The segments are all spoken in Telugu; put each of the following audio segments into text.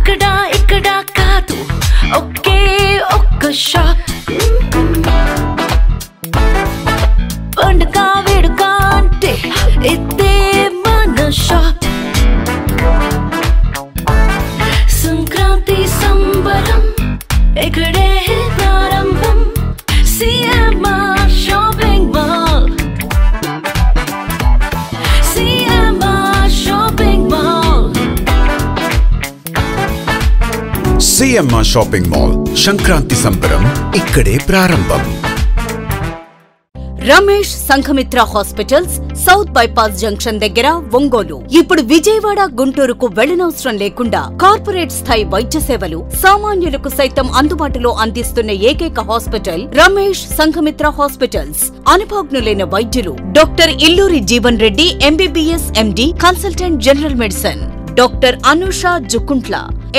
ఇక్కడ కాదు ఒకే ఒక్క షాప్ పండుగ వేడుక అంటే ఇదే మన షాప్ సంక్రాంతి సంబరం ఇక్కడే ప్రారంభం CMR shopping mall CMR shopping mall Sankranti సంబరం ఇక్కడే ప్రారంభం. Ramesh Sanghamitra hospitals south bypass junction దగ్గర ఒంగోలు. ఇప్పుడు విజయవాడ గుంటూరుకు వెళ్లనవసరం లేకుండా కార్పొరేట్ స్థాయి వైద్య సేవలు సామాన్యులకు సైతం అందుబాటులో అందిస్తున్న ఏకైక హాస్పిటల్ రమేష్ సంఘమిత్ర హాస్పిటల్స్. అనుభవజ్ఞులైన వైద్యులు doctor Illuri Jeevan Reddy MBBS MD consultant general medicine, doctor Anusha Jukuntla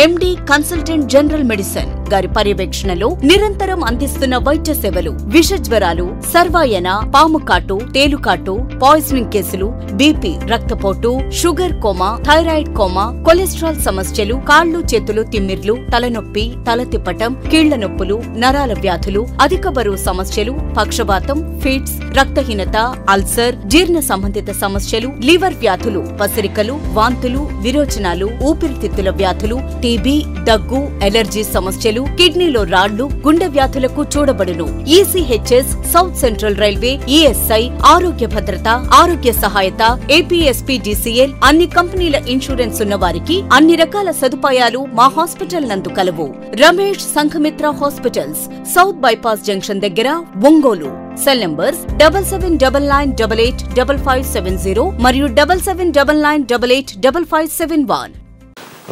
MD consultant general medicine గారి పర్యవేక్షణలో నిరంతరం అందిస్తున్న వైద్య సేవలు విష జ్వరాలు, సర్వాయన, పాముకాటు, తేలుకాటు, పాయిజనింగ్ కేసులు, బీపీ, రక్తపోటు, sugar coma, thyroid coma, cholesterol సమస్యలు, కాళ్లు చేతులు తిమ్మిర్లు, తలనొప్పి, తల తిప్పటం, కీళ్ల నొప్పులు, నరాల వ్యాధులు, అధిక బరువు సమస్యలు, పక్షవాతం, ఫిట్స్, రక్తహీనత, అల్సర్, జీర్ణ సంబంధిత సమస్యలు, లివర్ వ్యాధులు, పసిరికలు, వాంతులు, విరోచనాలు, ఊపిరితిత్తుల వ్యాధులు, టీబీ, దగ్గు, ఎలర్జీ సమస్యలు, కిడ్నీలో రాళ్లు, గుండె వ్యాధులకు చూడబడును. ECHS, south central railway, ESI, ఆరోగ్య భద్రత, ఆరోగ్య సహాయత, APSPDCL అన్ని కంపెనీల ఇన్సూరెన్స్ ఉన్న వారికి అన్ని రకాల సదుపాయాలు మా హాస్పిటల్ నందు కలవు. Ramesh Sanghamitra hospitals south bypass junction దగ్గర ఒంగోలు. సెల్ నంబర్స్ 7799885570 మరియు 7799885571.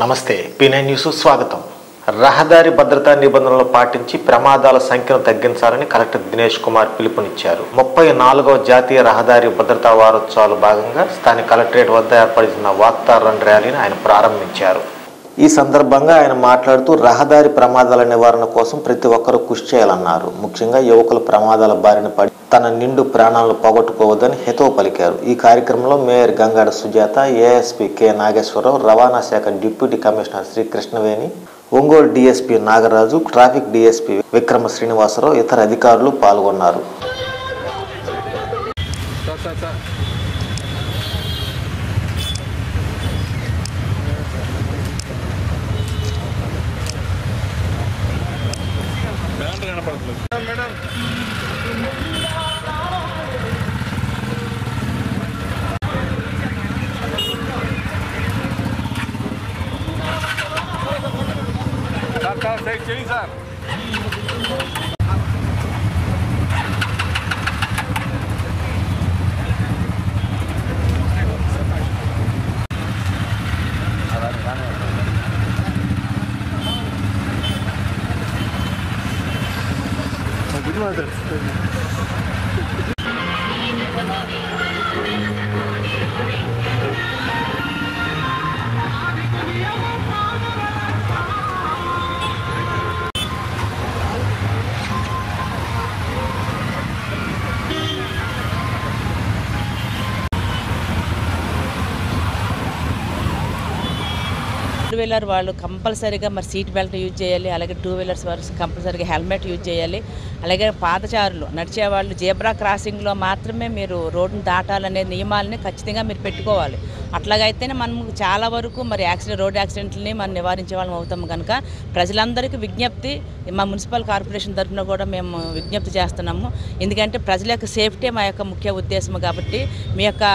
నమస్తే, P9 న్యూస్ స్వాగతం. రహదారి భద్రతా నిబంధనలు పాటించి ప్రమాదాల సంఖ్యను తగ్గించాలని కలెక్టర్ దినేష్ కుమార్ పిలుపునిచ్చారు. 34వ జాతీయ రహదారి భద్రతా వారోత్సవాల భాగంగా స్థానిక కలెక్టరేట్ వద్ద ఏర్పడిన వాక్తార్ రన్ ర్యాలీని ఆయన ప్రారంభించారు. ఈ సందర్భంగా ఆయన మాట్లాడుతూ రహదారి ప్రమాదాల నివారణ కోసం ప్రతి ఒక్కరూ కృషి చేయాలన్నారు. ముఖ్యంగా యువకుల ప్రమాదాల బారిన పడి తన నిండు ప్రాణాలను పోగొట్టుకోవద్దని హితవు పలికారు. ఈ కార్యక్రమంలో mayor Gangada Sujatha, ASP K Nageswararao, రవాణా శాఖ deputy commissioner Sri Krishnaveni, Ongole DSP Nagaraju, traffic DSP Vikrama Srinivasarao, ఇతర అధికారులు పాల్గొన్నారు. టూ వీలర్ వాళ్ళు కంపల్సరీగా మరి సీట్ బెల్ట్ యూజ్ చేయాలి. అలాగే టూ వీలర్స్ వాళ్ళు కంపల్సరీగా హెల్మెట్ యూజ్ చేయాలి. అలాగే పాదచారులు నడిచేవాళ్ళు జేబ్రా క్రాసింగ్లో మాత్రమే మీరు రోడ్డును దాటాలనే నియమాలని ఖచ్చితంగా మీరు పెట్టుకోవాలి. అట్లాగైతేనే మనం చాలా వరకు మరి రోడ్ యాక్సిడెంట్లని మనం నివారించే వాళ్ళం అవుతాము. కనుక ప్రజలందరికీ విజ్ఞప్తి, మా మున్సిపల్ కార్పొరేషన్ తరఫున కూడా మేము విజ్ఞప్తి చేస్తున్నాము. ఎందుకంటే ప్రజల యొక్క సేఫ్టీ మా యొక్క ముఖ్య ఉద్దేశం కాబట్టి మీ యొక్క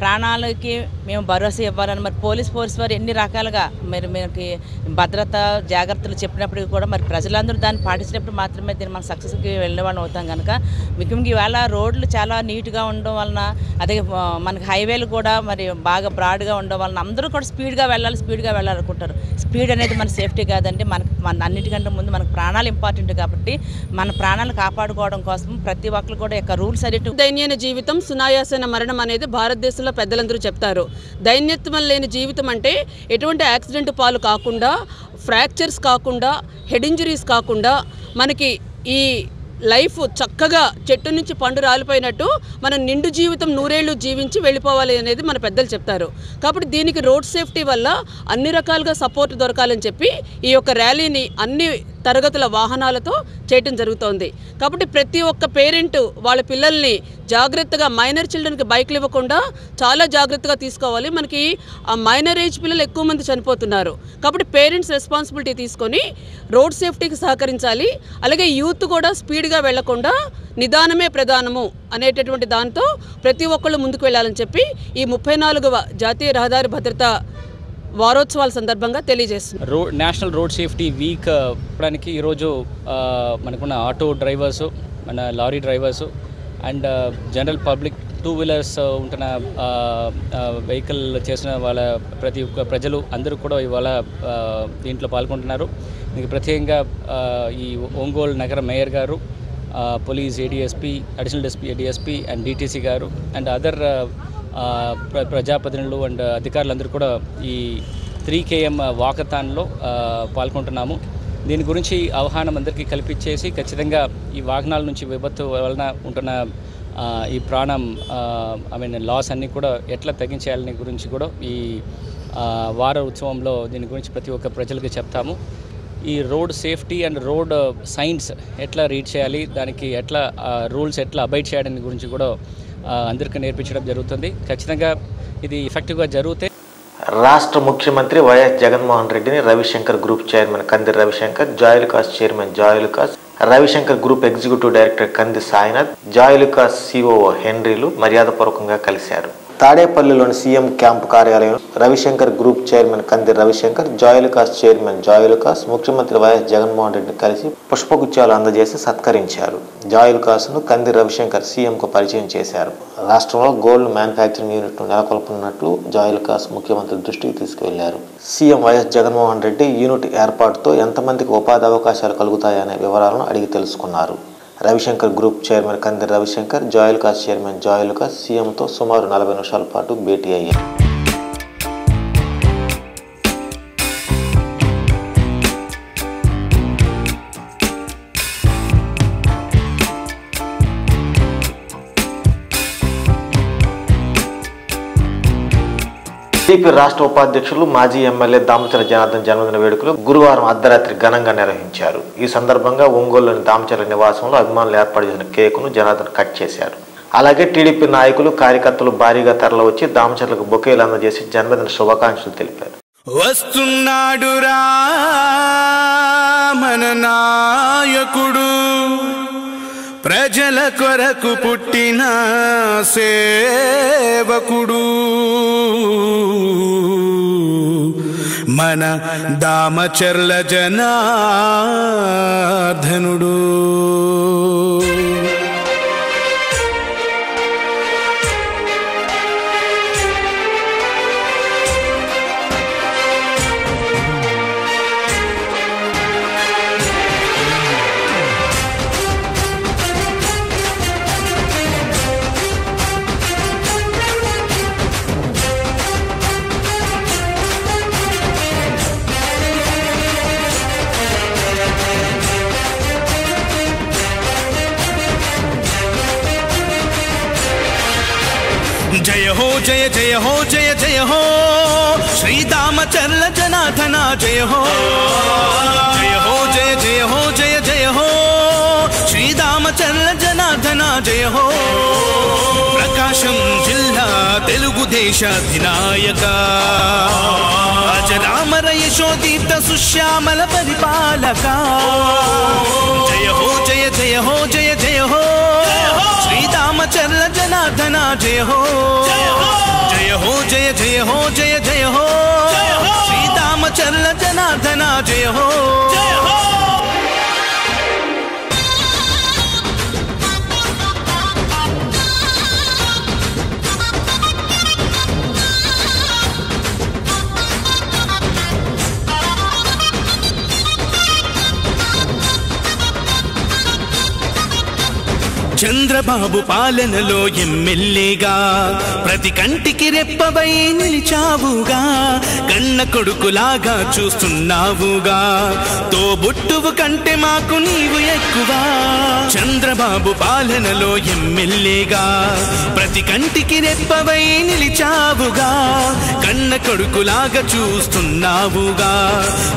ప్రాణాలకి మేము భరోసా ఇవ్వాలని మరి పోలీస్ ఫోర్స్ వారు ఎన్ని రకాలుగా మరి మనకి భద్రత జాగ్రత్తలు చెప్పినప్పటికీ కూడా మరి ప్రజలందరూ దాన్ని పాటించినప్పుడు మాత్రమే దీన్ని మనం సక్సెస్కి వెళ్ళే వాళ్ళం అవుతాం. కనుక ముఖ్యంగా ఇవాళ రోడ్లు చాలా నీట్గా ఉండడం వలన, అదే మనకి హైవేలు కూడా మరి బాగా బ్రాడ్గా ఉండడం వలన అందరూ కూడా స్పీడ్గా వెళ్ళాలనుకుంటారు. స్పీడ్ అనేది మన సేఫ్టీ కాదండి. మన అన్నిటికంటే ముందు మనకు ప్రాణాలు ఇంపార్టెంట్ కాబట్టి మన ప్రాణాలు కాపాడుకోవడం కోసం ప్రతి ఒక్కరు కూడా యొక్క రూల్స్ అనేవి. దైన్యమైన జీవితం, సునాయాసైన మరణం అనేది భారతదేశంలో పెద్దలందరూ చెప్తారు. దైన్యత్వం లేని జీవితం అంటే ఎటువంటి యాక్సిడెంట్ పాలు కాకుండా, ఫ్రాక్చర్స్ కాకుండా, హెడ్ ఇంజరీస్ కాకుండా మనకి ఈ లైఫ్ చక్కగా చెట్టు నుంచి పండు రాలిపోయినట్టు మనం నిండు జీవితం 100 ఏళ్ళు జీవించి వెళ్ళిపోవాలి అనేది మన పెద్దలు చెప్తారు. కాబట్టి దీనికి రోడ్ సేఫ్టీ వల్ల అన్ని రకాలుగా సపోర్ట్ దొరకాలని చెప్పి ఈ యొక్క ర్యాలీని అన్ని తరగతుల వాహనాలతో చేయటం జరుగుతోంది. కాబట్టి ప్రతి ఒక్క పేరెంట్ వాళ్ళ పిల్లల్ని జాగ్రత్తగా, మైనర్ చిల్డ్రన్కి బైక్లు ఇవ్వకుండా చాలా జాగ్రత్తగా తీసుకోవాలి. మనకి ఆ మైనర్ ఏజ్ పిల్లలు ఎక్కువ మంది చనిపోతున్నారు. కాబట్టి పేరెంట్స్ రెస్పాన్సిబిలిటీ తీసుకొని రోడ్ సేఫ్టీకి సహకరించాలి. అలాగే యూత్ కూడా స్పీడ్గా వెళ్లకుండా నిదానమే ప్రధానము అనేటటువంటి దాంతో ప్రతి ఒక్కళ్ళు ముందుకు వెళ్ళాలని చెప్పి ఈ 34వ జాతీయ రహదారి భద్రతా వారోత్సవాల సందర్భంగా తెలియజేస్తున్నారు. నేషనల్ రోడ్ సేఫ్టీ వీక్ ఇప్పడానికి ఈరోజు మనకున్న ఆటో డ్రైవర్సు, మన lorry drivers and general public, 2 wheelers ఉంటున్న వెహికల్ చేసిన వాళ్ళ ప్రతి ఒక్క ప్రజలు అందరూ కూడా ఇవాళ దీంట్లో పాల్గొంటున్నారు. దీనికి ప్రత్యేకంగా ఈ ఒంగోలు నగర మేయర్ గారు, police ADSP, additional DSP and DTC గారు అండ్ అదర్ ప్రజాప్రతినిధులు అండ్ అధికారులందరూ కూడా ఈ 3 km వాకథాన్లో పాల్గొంటున్నాము. దీని గురించి అవగాహన అందరికీ కల్పించేసి ఖచ్చితంగా ఈ వాహనాల నుంచి విపత్తు వలన ఉంటున్న ఈ ప్రాణం లాస్ అన్నీ కూడా ఎట్లా తగ్గించేయాలని గురించి కూడా ఈ వార ఉత్సవంలో దీని గురించి ప్రతి ఒక్క ప్రజలకి చెప్తాము. ఈ road safety and road science ఎట్లా రీడ్ చేయాలి, దానికి ఎట్లా రూల్స్ ఎట్లా అబైడ్ చేయడానికి గురించి కూడా అందరికీ నేర్పించడం జరుగుతుంది. ఖచ్చితంగా ఇది ఎఫెక్టివ్గా జరిగితే రాష్ట్ర ముఖ్యమంత్రి వైఎస్ జగన్మోహన్ రెడ్డిని Ravishankar group chairman Kandi Ravishankar, Joyalukkas chairman Joyalukkas, Ravishankar group executive director Kandi Sainath, Joyalukkas COO హెన్రీలు మర్యాదపూర్వకంగా కలిశారు. తాడేపల్లిలోని సీఎం క్యాంపు కార్యాలయం Ravishankar group chairman Kandi Ravishankar, Joyalukkas chairman Joyalukkas ముఖ్యమంత్రి వైఎస్ జగన్మోహన్ రెడ్డిని కలిసి పుష్పగుచ్చాలు అందజేసి సత్కరించారు. జాయిలుకాస్ను కంది రవిశంకర్ సీఎంకు పరిచయం చేశారు. రాష్ట్రంలో గోల్డ్ మ్యానుఫ్యాక్చరింగ్ యూనిట్ను నెలకొల్పనున్నట్లు జాయిలుకాస్ ముఖ్యమంత్రి దృష్టికి తీసుకువెళ్లారు. CM YS Jaganmohan Reddy unit ఏర్పాటుతో ఎంతమందికి ఉపాధి అవకాశాలు కలుగుతాయనే వివరాలను అడిగి తెలుసుకున్నారు. Ravishankar group chairman Kandi Ravishankar, Joyalukkas chairman Joyalukkas సీఎంతో సుమారు 40 నిమిషాల పాటు భేటీ అయ్యారు. టీడీపీ రాష్ట్ర ఉపాధ్యక్షులు మాజీ ఎమ్మెల్యే దామచర్ల జనార్దన్ జన్మదిన వేడుకలు గురువారం అర్ధరాత్రి ఘనంగా నిర్వహించారు. ఈ సందర్భంగా ఒంగోలులోని దామచర్ల నివాసంలో అభిమానులు ఏర్పాటు చేసిన కేకును జనార్దన్ కట్ చేశారు. అలాగే టీడీపీ నాయకులు, కార్యకర్తలు భారీగా తరలివచ్చి దామచర్లకు బొకేలు అందజేసి జన్మదిన శుభాకాంక్షలు తెలిపారు. వస్తున్నాడురా మన నాయకుడు, ప్రజల కొరకు పుట్టిన సేవకుడు, మన దామచర్ల జనార్దనుడు. జయ హో జయ జయ హో జయ జయ హో శ్రీదామచర్ల జనార్దన జయ హో. జయ హో జయ జయ హో జయ జయ హో శ్రీదామచర్ల జనార్దన జయ హో. ప్రకాశం జిల్లా తెలుగుదేశ అధినాయక, అజరామర యశోదీప్త సుశ్యామల పరిపాలక. జయ హో జయ జయ హో జయ జయ హో శ్రీదామచర్ల జనార్దన జయ హో. జయ హో జయ జయ హో జయ జయ హో శ్రీదామచర్ల జనార్దన జయ హో. చంద్రబాబు పాలనలో ఎమ్మెల్యేగా ప్రతి కంటికి రెప్పవై నిలిచావుగా, కన్న కన్న కొడుకులాగా చూస్తున్నావుగా, తోబుట్టువు కంటే మాకు నీవు ఎక్కువ. చంద్రబాబు పాలనలో ఎమ్మెల్యేగా ప్రతి కంటికి రెప్పవై నిలిచావుగా, కన్న కొడుకులాగా చూస్తున్నావుగా,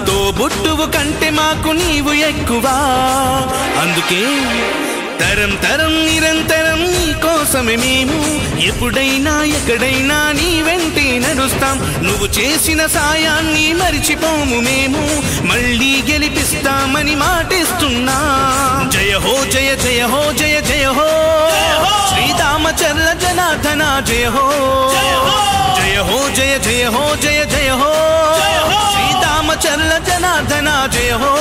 తోబుట్టువు కంటే మాకు నీవు ఎక్కువ. అందుకే తరం తరం నిరంతరం నీ కోసమే మేము ఎప్పుడైనా ఎక్కడైనా నీ వెంటే నడుస్తాం. నువ్వు చేసిన సాయాన్ని మరిచిపోము మేము, మళ్ళీ గెలిపిస్తామని మాటిస్తున్నా. జయ హో జయ జయ హో జయ జయ హో శ్రీరామచర్ల జనార్దన జయ హో. జయ హో జయ జయ హో జయ జయ హో శ్రీరామచర్ల జనార్దన జయ హో.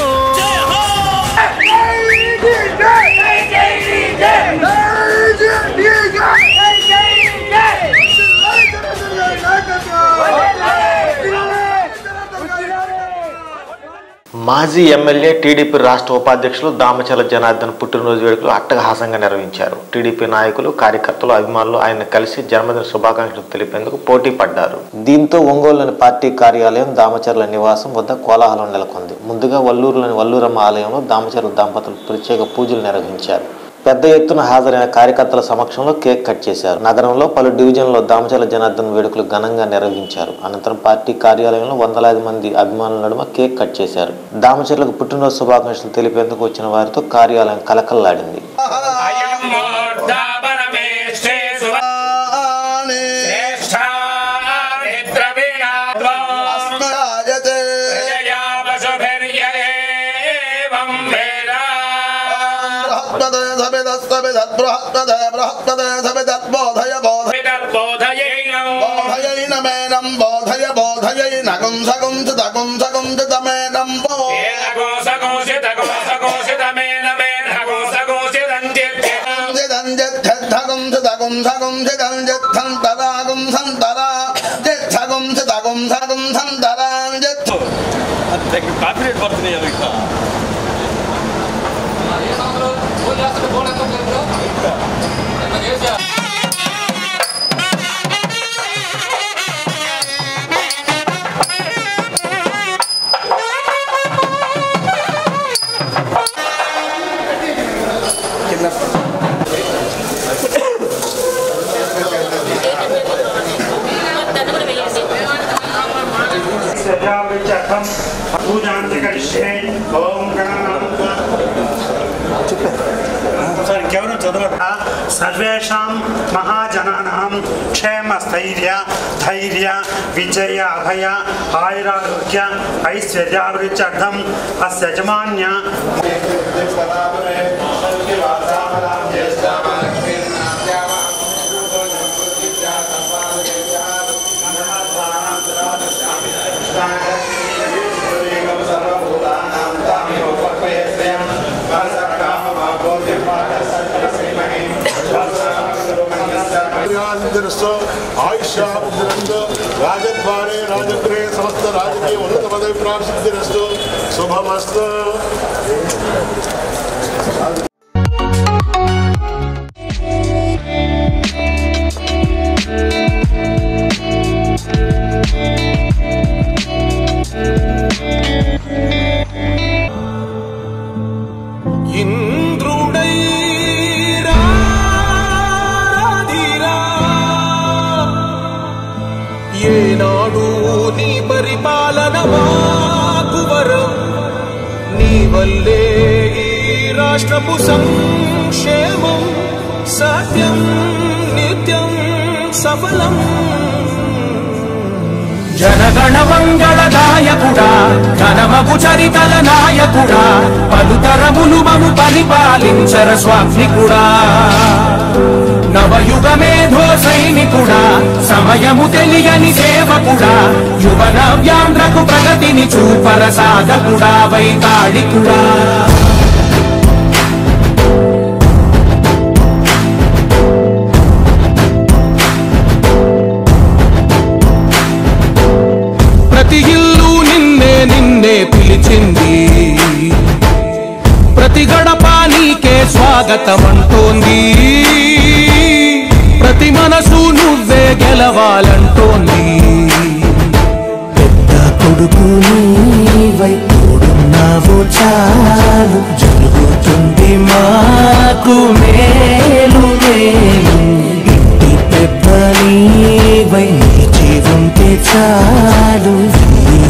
మాజీ ఎమ్మెల్యే టీడీపీ రాష్ట్ర ఉపాధ్యక్షులు దామచర్ల జనార్దన్ పుట్టినరోజు వేడుకలు అట్టహాసంగా నిర్వహించారు. టీడీపీ నాయకులు, కార్యకర్తలు, అభిమానులు ఆయన కలిసి జన్మదిన శుభాకాంక్షలు తెలిపేందుకు పోటీ పడ్డారు. దీంతో ఒంగోలులోని పార్టీ కార్యాలయం దామచర్ల నివాసం వద్ద కోలాహలం నెలకొంది. ముందుగా వల్లూరులోని వల్లూరమ్మ ఆలయంలో దామచర్ల దంపతులు ప్రత్యేక పూజలు నిర్వహించారు. పెద్ద ఎత్తున హాజరైన కార్యకర్తల సమక్షంలో కేక్ కట్ చేశారు. నగరంలో పలు డివిజన్లలో దామచర్ల జనార్దన్ వేడుకలు ఘనంగా నిర్వహించారు. అనంతరం పార్టీ కార్యాలయంలో వందలాది మంది అభిమానుల నడుమ కేక్ కట్ చేశారు. దామచర్లకు పుట్టినరోజు శుభాకాంక్షలు తెలిపేందుకు వచ్చిన వారితో కార్యాలయం కలకల్లాడింది. सर्वेषां महाजनानां क्षेम स्थैर्य धैर्य विजय अभय आयुरारोग्य ऐश्वर्याभिवृद्ध्यर्थम् अस्य यजमान्य राजद्वारे राजगृहे समस्त राजकीय उन्नत पदवी प्राप्तिरस्तु शुभमस्तु. ఏనాడు నీ పరిపాలన మాకు వరం, నీ వల్లే ఈ రాష్ట్రపు సంక్షేమం సత్యం నిత్యం సఫలం. జనగణ మంగళదాయకుడా, ఘనమగు చరితల నాయకుడా, పలుతరములు మము పరిపాలించర స్వామికుడా. నవయుగ మేధో సైనికుడా, సమయము తెలియని సేవకుడా, యువ నవ్యాంధ్రకు ప్రగతిని చూపర సాధకుడా, వైతాళికుడా. ప్రతి ఇల్లు నిన్నే నిన్నే పిలిచింది, ప్రతి గడప నీకే స్వాగతమంటోంది, ప్రతి మనసు నువ్వే గెలవాలంటోంది. పెద్ద సంతోషాలు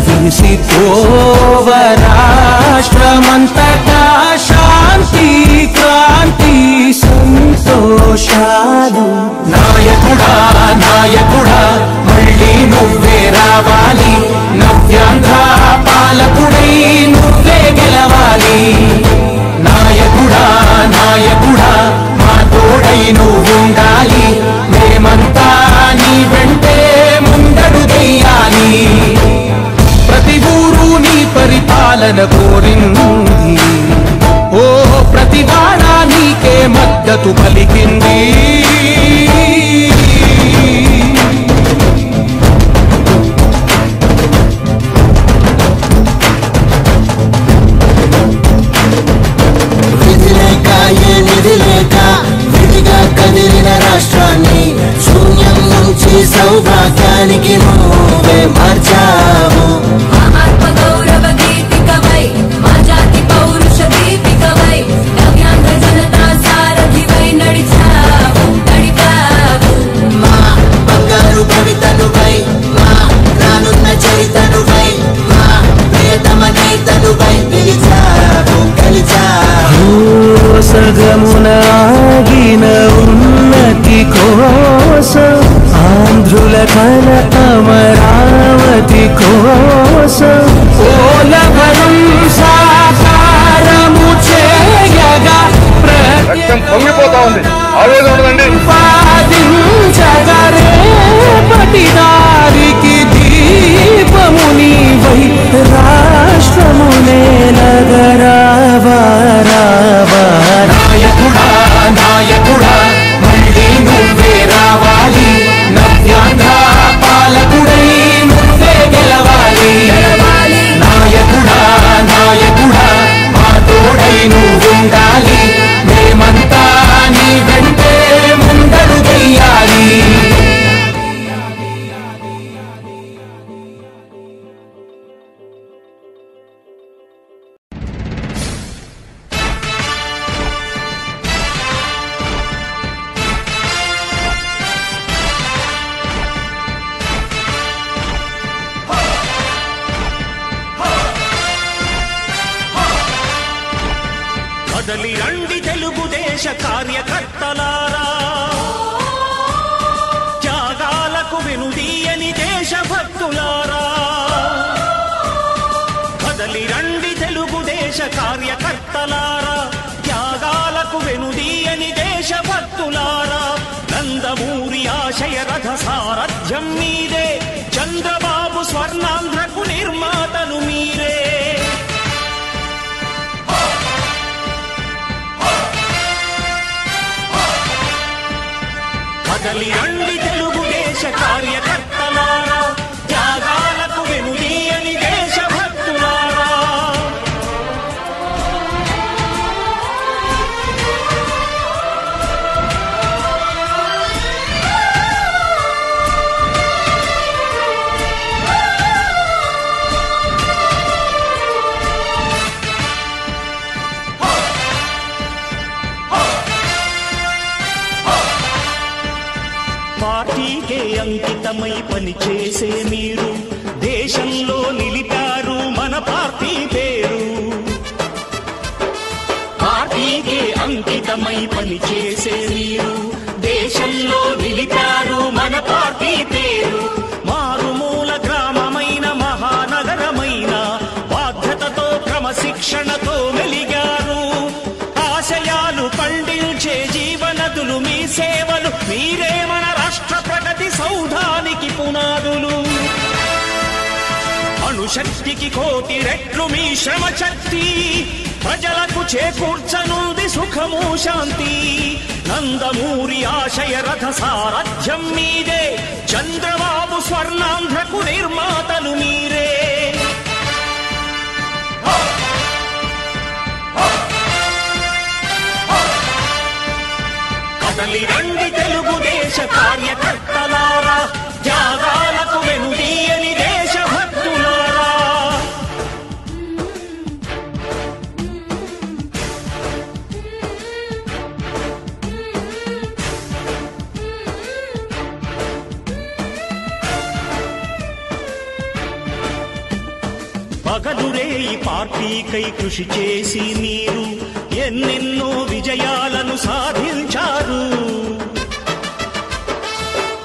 విరిసిపోవ రాష్ట్రమంతటా శాంతి క్రాంతి సంతోషాలు. నాయకుడా నాయకుడా మళ్ళీ నువ్వే రావాలి, నవ్యాంధ్ర పాలకుడై నువ్వే గెలవాలి. నాయకుడా నాయకుడా మా తోడై నువ్వుండాలి, మేమంతా నీ వెంటే ముందడుగెయ్యాలి. ప్రతి ఊరు నీ పరిపాలన కోరింది, ఓ ప్రతి వాడ నీకే మద్దతు పలికింది. కదిలిన రాష్ట్రాన్ని శూన్యం నుంచి సౌభాగ్యానికి నువ్వే మార్చావు. ఆత్మ గౌరవ గీతికవై మా జాతి పౌరుష దీపికవై నవ్యాంధ్ర జనతా సారథివై నడిచావు నడిపావు. మా బంగారు భవితనువై, మా రానున్న చరితనువై, మా ప్రియతమ నేతనువై పిలిచావు గెలిచావు. సగమున ఆగిన ఉన్నతి కోసం, ఆంధ్రుల కల అమరావతి కోసం, ఓలవరం సాకారము చేయగా పొంగిపోతా ఉంది, ఆవేదన ఉండదండి. రేపటి దారికి దీపము నీవై రాష్ట్రమునే నగరావా. నాయకుడా నాయకుడా మళ్ళీ నువ్వే రావాలి, నవ్యాంధ్ర పాలకుడై నువ్వే గెలవాలి. నాయకుడా నాయకుడా మా తోడై నువ్వుండాలి, మేమంతా నీ వెంటే ముందడుగెయ్యాలి. కదలి రండి తెలుగుదేశ కార్యకర్తలారా, త్యాగాలకు వెనుదీయని దేశభక్తులారా. కదలి రండి తెలుగుదేశ కార్యకర్తలారా, త్యాగాలకు వెనుదీయని దేశభక్తులారా. నందమూరి ఆశయ రథ సారథ్యం మీదే, చంద్రబాబు స్వర్ణాంధ్రకు నిర్మాతను మీరే. కదలి రండి తెలుగుదేశ కార్యకర్తలారా, త్యాగాలకు వెనుదీయని దేశభక్తులారా. పార్టీకే అంకితమై పనిచేసే మీరు దేశంలో నిలిపారు మన పార్టీ పేరు. పార్టీకే అంకితమై పనిచేసే మీరు దేశంలో నిలిపారు మన పార్టీ పేరు. మారుమూల గ్రామమైన మహానగరమైన బాధ్యతతో క్రమశిక్షణతో మెలిగారు. ఆశయాలు పండించే జీవనదులు మీ సేవలు, మీరే మన రాష్ట్ర ప్రగతి సౌధానికి పునాదులు. అణుశక్తికి కోటి రెట్లు మీ శ్రమ శక్తి, ప్రజలకు చేకూర్చనుంది సుఖము శాంతి. నందమూరి ఆశయ రథ సారథ్యం మీదే, చంద్రబాబు స్వర్ణాంధ్రకు నిర్మాతలు మీరే. కదలి రండి తెలుగుదేశ కార్యకర్తలారా, త్యాగాలకు వెనుదీయని దేశభక్తులారా. పగలురేయి పార్టీకై కృషి చేసి మీరు ఎన్నెన్నో విజయాలను సాధించారు.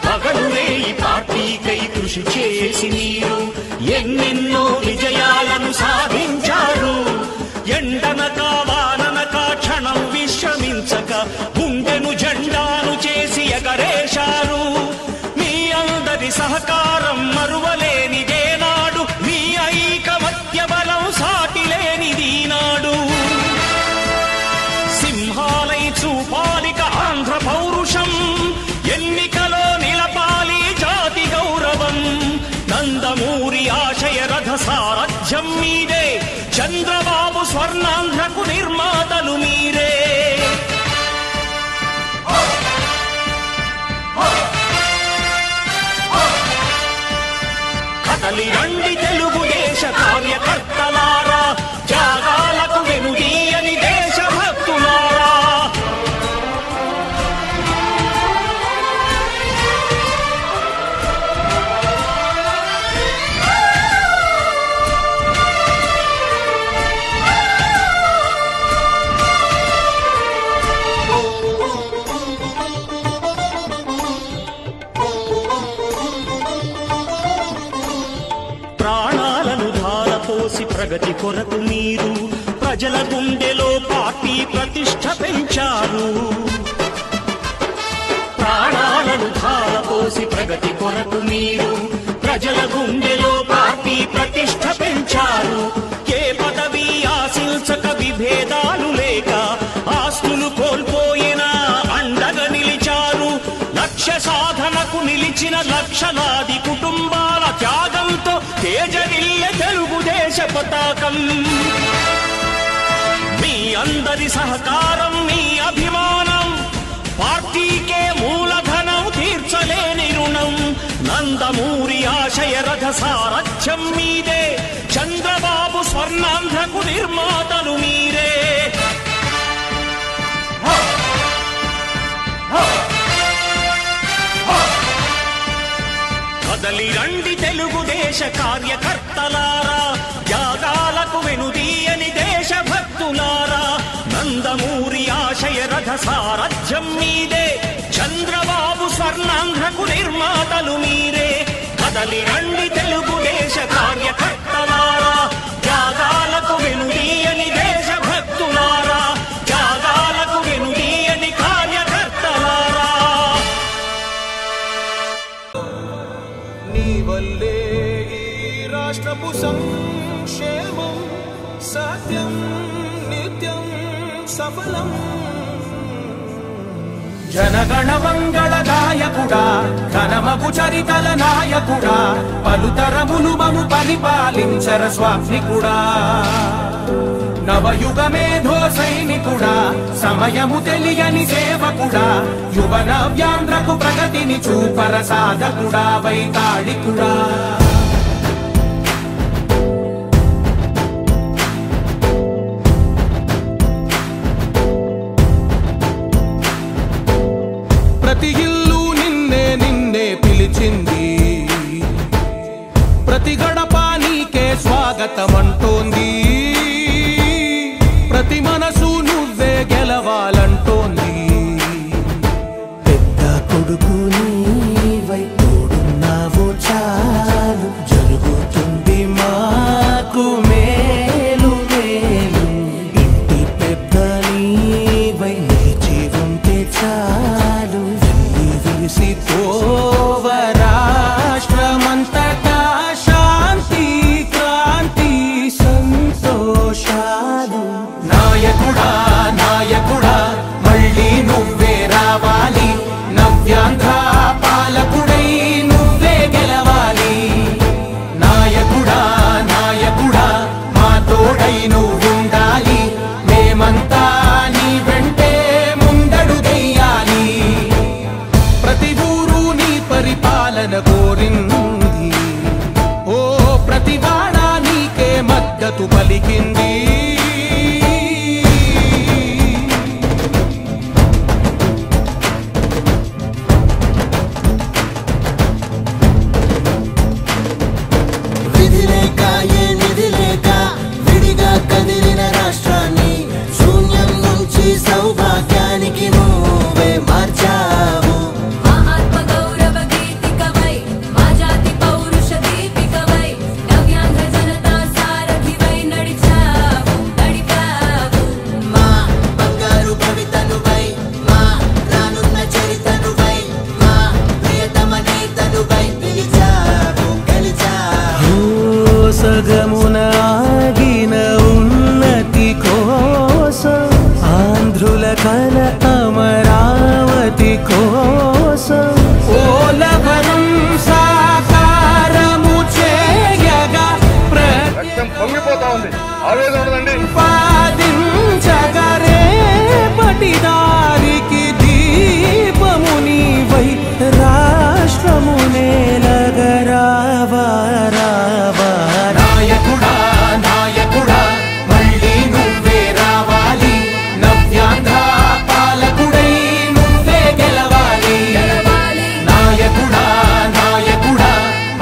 పగలురేయి పార్టీకై కృషి చేసి మీరు ఎన్నెన్నో విజయాలను సాధించారు. ఎండనక వాననక క్షణం విశ్రమించక గుండెను జెండాను చేసి ఎగరేశారు. మీ అందరి సహకారం మరువలేనిదేనాడు, మీ ఐకమత్య బలం సాటిలేనిదీనాడు. సింహాలై చూపాలిక ఆంధ్ర పౌరుషం, ఎన్నికలో నిలపాలి జాతి గౌరవం. నందమూరి ఆశయ రథ సారథ్యం మీదే, చంద్రబాబు స్వర్ణాంధ్రకు నిర్మాతలు మీరే. కదలి రండి తెలుగుదేశ కార్యకర్తలారా, త్యాగాలకు వెనుదీయని దేశభక్తులారా. ప్రాణాలను ధారపోసి ప్రగతి కొరకు మీరు ప్రజల గుండెలో పార్టీ ప్రతిష్ఠ పెంచారు. ప్రాణాలను ధారపోసి ప్రగతి కొరకు మీరు ప్రజల గుండెలో పార్టీ ప్రతిష్ఠ పెంచారు. ఏ పదవి ఆశించక విభేదాలు లేక ఆస్తులు కోల్పోయినా అండగా నిలిచారు. లక్ష్య సాధనకు నిలిచిన లక్షలాది కుటుంబాల త్యాగంతో తేజరిల్లె తెలుగుదేశ పతాకం. మీ అందరి సహకారం, మీ అభిమానం పార్టీకే మూలధనం, తీర్చలేని రుణం. నందమూరి ఆశయ రథ సారథ్యం మీదే, చంద్రబాబు స్వర్ణాంధ్రకు నిర్మాతలు మీరే. కదలి రండి తెలుగుదేశ కార్యకర్తలారా, త్యాగాలకు వెనుదీయని దేశభక్తులారా. నందమూరి ఆశయ రథ సారథ్యం మీదే, చంద్రబాబు స్వర్ణాంధ్రకు నిర్మాతలు మీరే. కదలి రండి తెలుగుదేశ కార్యకర్తలారా, త్యాగాలకు వెనుదీయని దేశభక్తులారా. త్యాగాలకు వెనుదీయని కార్యకర్తలారా. నీ వల్లే ఈ రాష్ట్రపు సంక్షేమం సత్యం నిత్యం సఫలం. జనగణ మంగళదాయకుడా, ఘనమగు చరితల నాయకుడా, పలుతరములు మము పరిపాలించర స్వామికుడా. నవయుగ మేధో సైనికుడా, సమయము తెలియని సేవకుడా, యువన వ్యాంధ్రకు ప్రగతిని చూపర సాధకుడా, వైతాళికుడా. ప్రతి ఇల్లు నిన్నే నిన్నే పిలిచింది, ప్రతి గడప నీకే స్వాగతమంటోంది. ప్రతి మనసు నువ్వే గెలవాలంటోంది. పెద్ద కొడుకు నీవై తోడున్నావు చాలు, జరుగుతుంది మాకు మేలు మేలు. ఇంటి పెద్ద నీవై నిలిచి ఉంటే చాలు, విరిసి పోవ రాష్ట్రమంతటా శాంతి క్రాంతి సంతోషాలు. నాయకుడా నాయకుడా మళ్ళీ నువ్వే రావాలి, నవ్యాంధ్ర పాలకుడై నువ్వే గెలవాలి. నాయకుడా నాయకుడా మా తోడై నువ్వుండాలి, మేమంతా నీ వెంటే ముందడుగెయ్యాలి. ప్రతి ఊరు నీ పరిపాలన కోరింది, ఓ ప్రతి వాడ నీకే మద్దతు పలికింది. విధిలేక ఏ నిధిలేక సగమున ఆగిన ఉన్నతి కోసం ఆంధ్రుల కల అమరావతి కోసం ఓలవరం సాకారము చేయగా రక్తం పొంగిపోతా ఉంది, ఆవేదన ఉండదండి. పాదించగరే పటిదారికి దీపము నీవై రాష్ట్రము నేలగరావా రావా నాయకుడా నాయకుడా మళ్ళీ నువ్వే రావాలి నవ్యాంధ్ర పాలకుడై నువ్వే గెలవాలి నాయకుడా నాయకుడా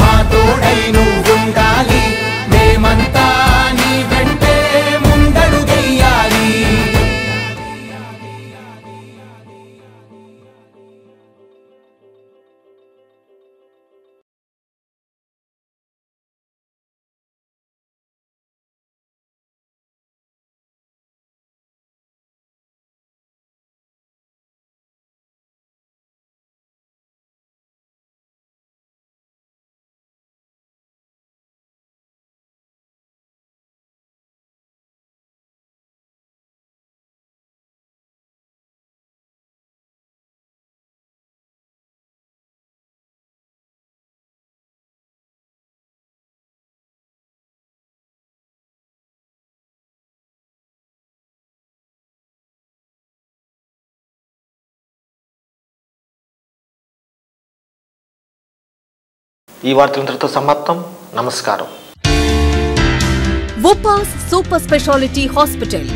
మా తోడై నువ్వుండాలి మేమంతా నీ వెంటే ముందడుగెయ్యాలి. ఈ వార్తలంతటితో సమాప్తం. నమస్కారం. Vupas super speciality hospital.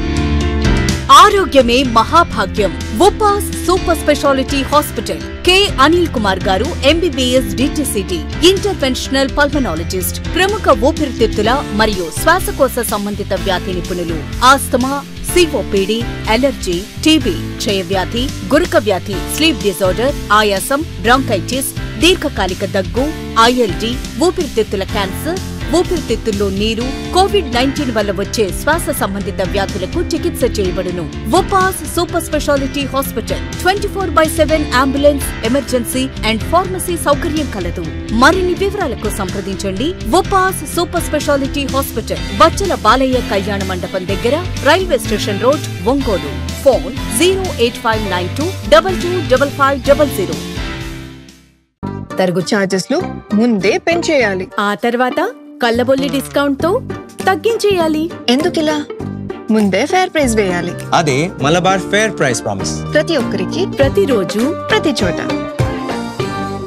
ఆరోగ్యమే మహాభాగ్యం. Vupas super speciality hospital. K Anil Kumar గారు ఎంబీబీఎస్ డిటిసిటి ఇంటర్వెన్షనల్ పల్మనాలజిస్ట్. ప్రముఖ ఊపిరితిత్తుల మరియు శ్వాసకోశ సంబంధిత వ్యాధి నిపుణులు. ఆస్తమా, సిఓపిడి, అలర్జీ, టీబీ, క్షయవ్యాధి, గురక వ్యాధి, స్లీప్ డిజార్డర్, ఆయాసం, బ్రాంకైటిస్, దీర్ఘకాలిక దగ్గు, ఐఎల్డి, ఊపిరితిత్తుల క్యాన్సర్, ఊపిరితిత్తుల్లో నీరు, కోవిడ్-19 వల్ల వచ్చే శ్వాస సంబంధిత వ్యాధులకు చికిత్స చేయబడును. Vupas super speciality hospital 24/7 ambulance, emergency and pharmacy సౌకర్యం కలదు. మరిన్ని వివరాలకు సంప్రదించండి. వుపాస్ సూపర్ స్పెషాలిటీ హాస్పిటల్, బచ్చల బాలయ్య కళ్యాణ మండపం దగ్గర, railway station road, Ongole. Phone 08592225500. తరుగు ఛార్జెస్లు ముందే పెంచేయాలి, ఆ తర్వాత కళ్ళబొల్లి డిస్కౌంట్ తో తగ్గించేయాలి. ఎందుకిలా? ముందే ఫేర్ ప్రైస్ వేయాలి. అదే మలబార్ ఫేర్ ప్రైస్ ప్రామిస్. ప్రతి ఒక్కరికి, ప్రతిరోజు, ప్రతి చోట.